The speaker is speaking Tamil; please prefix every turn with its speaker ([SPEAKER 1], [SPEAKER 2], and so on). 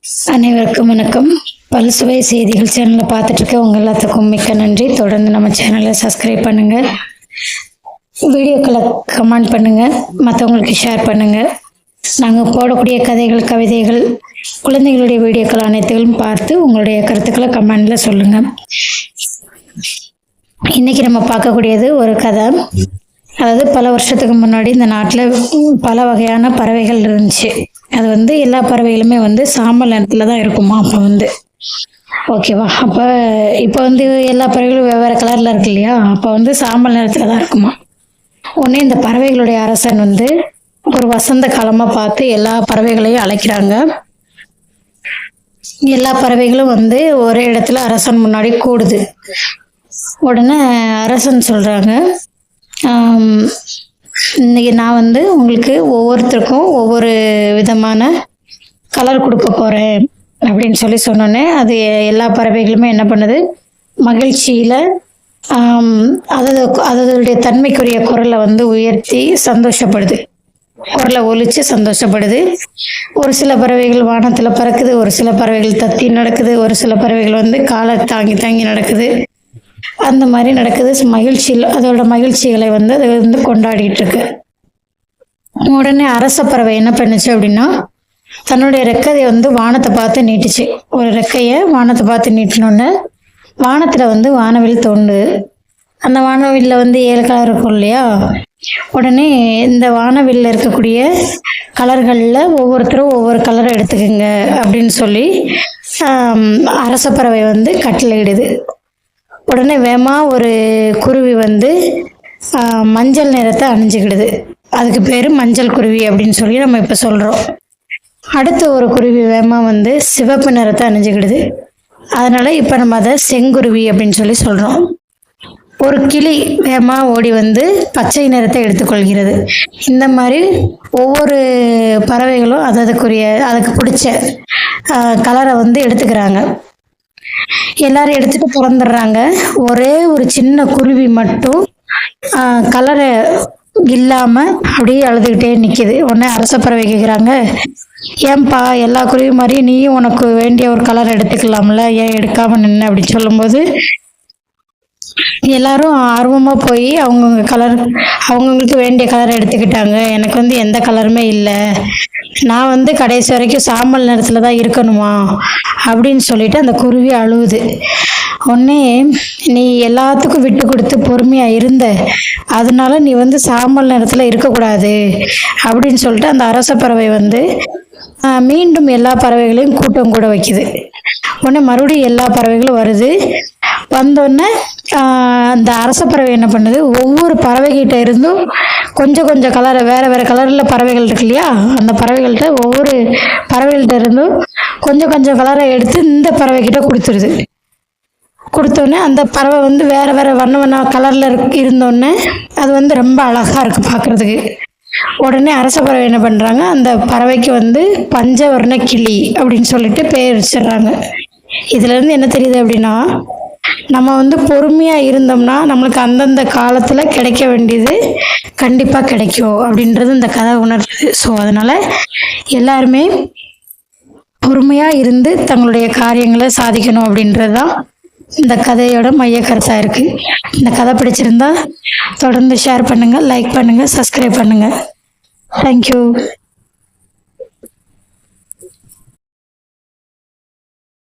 [SPEAKER 1] அனைவருக்கும் வணக்கம். பல்சுவை செய்திகள் சேனலை பார்த்துட்டு இருக்க உங்க எல்லாத்துக்கும் மிக்க நன்றி. தொடர்ந்து நம்ம சேனலை சப்ஸ்கிரைப் பண்ணுங்க, வீடியோக்களை கமெண்ட் பண்ணுங்க, மற்றவங்களுக்கு ஷேர் பண்ணுங்க. நாங்கள் போடக்கூடிய கதைகள், கவிதைகள், குழந்தைகளுடைய வீடியோக்கள் அனைத்தையும் பார்த்து உங்களுடைய கருத்துக்களை கமெண்ட்ல சொல்லுங்க. இன்னைக்கு நம்ம பார்க்கக்கூடியது ஒரு கதை. அதாவது பல வருஷத்துக்கு முன்னாடி இந்த நாட்டில் பல வகையான பறவைகள் இருந்துச்சு. அது எல்லா பறவைகளுமே சாம்பல் நிறத்துல தான் இருக்குமா. அப்போ ஓகேவா. இப்போ எல்லா பறவைகளும் வெவ்வேறு கலர்ல இருக்கு இல்லையா. அப்போ சாம்பல் நிறத்துல தான் இருக்குமா. உடனே இந்த பறவைகளுடைய அரசன் ஒரு வசந்த காலமா பார்த்து எல்லா பறவைகளையும் அழைக்கிறாங்க. எல்லா பறவைகளும் ஒரே இடத்துல அரசன் முன்னாடி கூடுது. உடனே அரசன் சொல்றாங்க, இன்னைக்கு நான் உங்களுக்கு ஒவ்வொருத்தருக்கும் ஒவ்வொரு விதமான கலர் கொடுக்க போறேன் அப்படின்னு சொன்னோன்னே அது எல்லா பறவைகளுமே என்ன பண்ணுது, மகிழ்ச்சியில அதனுடைய தன்மைக்குரிய குரலை உயர்த்தி சந்தோஷப்படுது, குரலை ஒலிச்சு சந்தோஷப்படுது. ஒரு சில பறவைகள் வானத்துல பறக்குது, ஒரு சில பறவைகள் தத்தி நடக்குது, ஒரு சில பறவைகள் காலை தாங்கி தாங்கி நடக்குது. அந்த மாதிரி நடக்குது. மகிழ்ச்சியில் அதோட மகிழ்ச்சிகளை அது கொண்டாடிட்டு இருக்கு. உடனே அரச பறவை என்ன பண்ணுச்சு அப்படின்னா, தன்னுடைய ரெக்கையை வானத்தை பார்த்து நீட்டுச்சு. ஒரு ரெக்கையை வானத்தை பார்த்து நீட்டினோன்னு வானத்துல வானவில் தோண்டு. அந்த வானவில்ல 7 கலர் இருக்கும் இல்லையா. உடனே இந்த வானவில்ல இருக்கக்கூடிய கலர்கள்ல ஒவ்வொருத்தரும் ஒவ்வொரு கலரை எடுத்துக்கோங்க அப்படின்னு சொல்லி அரச பறவை கட்டளையிடுது. உடனே வேமா ஒரு குருவி மஞ்சள் நிறத்தை அணிஞ்சுக்கிடுது. அதுக்கு பேரு மஞ்சள் குருவி அப்படின்னு சொல்லி நம்ம இப்ப சொல்றோம். அடுத்து ஒரு குருவி வேமா சிவப்பு நிறத்தை அணிஞ்சுக்கிடுது. அதனால இப்ப நம்ம அதை செங்குருவி அப்படின்னு சொல்லி சொல்றோம். ஒரு கிளி வேமா ஓடி பச்சை நிறத்தை எடுத்துக்கொள்கிறது. இந்த மாதிரி ஒவ்வொரு பறவைகளும் அதுக்கு பிடிச்ச கலரை எடுத்துக்கிறாங்க. எல்லாரும் எடுத்துட்டு பிறந்துடுறாங்க. ஒரே ஒரு சின்ன குருவி மட்டும் கலரை இல்லாம அப்படியே அழுதுகிட்டே நிக்குது. உடனே அரச பறவை கேக்குறாங்க, ஏன்பா எல்லா குருவி மாதிரியும் நீயும் உனக்கு வேண்டிய ஒரு கலர் எடுத்துக்கலாம்ல, ஏன் எடுக்காம நின்ன அப்படின்னு சொல்லும்போது எல்லாரும் ஆர்வமா போய் அவங்கவுங்களுக்கு வேண்டிய கலர் எடுத்துக்கிட்டாங்க. எனக்கு எந்த கலருமே இல்லை, நான் கடைசி வரைக்கும் சாம்பல் நிறத்துல தான் இருக்கணுமா அப்படின்னு சொல்லிட்டு அந்த குருவி அழுவுது. உடனே நீ எல்லாத்துக்கும் விட்டு கொடுத்து பொறுமையா இருந்த, அதனால நீ சாம்பல் நிறத்துல இருக்கக்கூடாது அப்படின்னு சொல்லிட்டு அந்த அரச பறவை மீண்டும் எல்லா பறவைகளையும் கூட்டம் கூட வைக்குது. உடனே மறுபடியும் எல்லா பறவைகளும் வருது. வந்தோடனே அந்த அரச பறவை என்ன பண்ணுது, ஒவ்வொரு பறவைகிட்ட இருந்தும் கொஞ்சம் கொஞ்சம் கலரை, வேற வேற கலர்ல பறவைகள் இருக்கு இல்லையா, அந்த பறவைகள்கிட்ட ஒவ்வொரு பறவைகள்கிட்ட இருந்தும் கொஞ்சம் கொஞ்சம் கலரை எடுத்து இந்த பறவைகிட்ட கொடுத்துருது. கொடுத்தோடனே அந்த பறவை வேற வேற வண்ண வண்ண கலர்ல இருந்தோடனே அது ரொம்ப அழகா இருக்கு பார்க்கறதுக்கு. உடனே அரச பறவை என்ன பண்றாங்க, அந்த பறவைக்கு பஞ்சவர்ண கிளி அப்படின்னு சொல்லிட்டு பேர் வச்சிடுறாங்க. இதுல இருந்து என்ன தெரியுது அப்படின்னா, நம்ம பொறுமையா இருந்தோம்னா நம்மளுக்கு அந்தந்த காலத்துல கிடைக்க வேண்டியது கண்டிப்பா கிடைக்கும் அப்படின்றது இந்த கதை உணர்த்துது. ஸோ அதனால எல்லாருமே பொறுமையா இருந்து தங்களுடைய காரியங்களை சாதிக்கணும் அப்படின்றதுதான் இந்த கதையோட மைய கருத்தா இருக்கு. இந்த கதை பிடிச்சிருந்தா தொடர்ந்து ஷேர் பண்ணுங்க, லைக் பண்ணுங்க, சப்ஸ்கிரைப் பண்ணுங்க. தேங்க்யூ.